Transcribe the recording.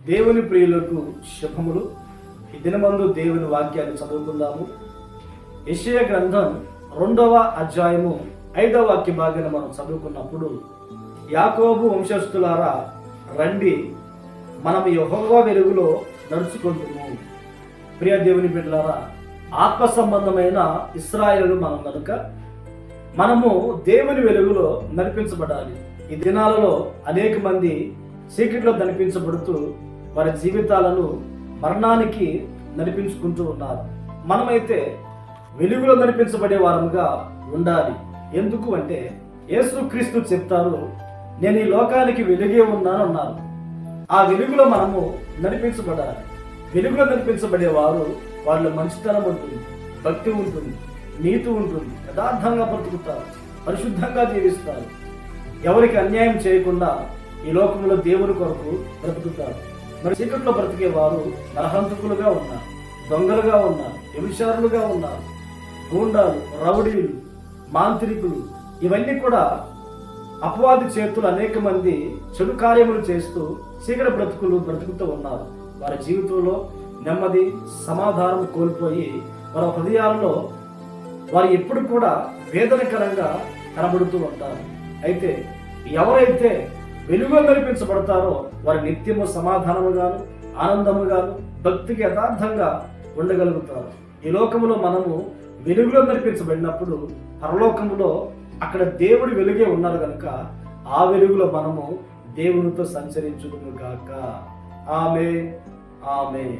దేవుని ప్రియులకు శుభములు. ఈ దినమందు దేవుని వాక్యాన్ని చదువుకుందాము. యెషయా గ్రంథం 2వ అధ్యాయము 5వ వాక్య భాగాన్ని మనం చదువుకున్నప్పుడు, యాకోబు వంశస్థులారా రండి, మనం యెహోవా వెలుగులో నడుచుకుంటుము. ప్రియ దేవుని బిడ్డలారా, ఆత్మ సంబంధమైన ఇశ్రాయేలు మనం కనుక మనము దేవుని వెలుగులో నడిపించబడాలి. ఈ దినాలలో అనేక మంది చీకటిలో నడిపించబడుతూ వారి జీవితాలను మరణానికి నడిపించుకుంటూ ఉన్నారు. మనమైతే వెలుగులో నడిపించబడే వారముగా ఉండాలి. ఎందుకు అంటే యేసుక్రీస్తు చెప్తారు, నేను ఈ లోకానికి వెలుగే ఉన్నాను అన్నారు. ఆ వెలుగులో మనము నడిపించబడాలి. వెలుగులో నడిపించబడే వారు వాళ్ళ మంచితనం ఉంటుంది, భక్తి ఉంటుంది, నీతి ఉంటుంది, యథార్థంగా బ్రతుకుతారు, పరిశుద్ధంగా జీవిస్తారు, ఎవరికి అన్యాయం చేయకుండా ఈ లోకంలో దేవుని కొరకు బ్రతుకుతారు. మరి చీకట్లో బ్రతికే వారు నరహంతకులుగా ఉన్నారు, దొంగలుగా ఉన్నారు, వ్యభిచారులుగా ఉన్నారు, గూండాలు, రౌడీలు, మాంత్రికులు, ఇవన్నీ కూడా అపవాది చేతులు అనేక మంది చెడు కార్యములు చేస్తూ చీకటి బ్రతుకుతూ ఉన్నారు. వారి జీవితంలో నెమ్మది, సమాధానం కోల్పోయి వారి హృదయాల్లో వారు ఎప్పుడు కూడా వేదనకరంగా కనబడుతూ ఉంటారు. అయితే ఎవరైతే వెలుగులో నడిపించబడతారో వారి నిత్యము సమాధానముగాను, ఆనందముగాను, భక్తికి యథార్థంగా ఉండగలుగుతారు. ఈ లోకములో మనము వెలుగులో నడిపించబడినప్పుడు పరలోకములో అక్కడ దేవుడి వెలుగే ఉన్నారు కనుక ఆ వెలుగులో మనము దేవునితో సంచరించుదుము గాక. ఆమేన్, ఆమేన్.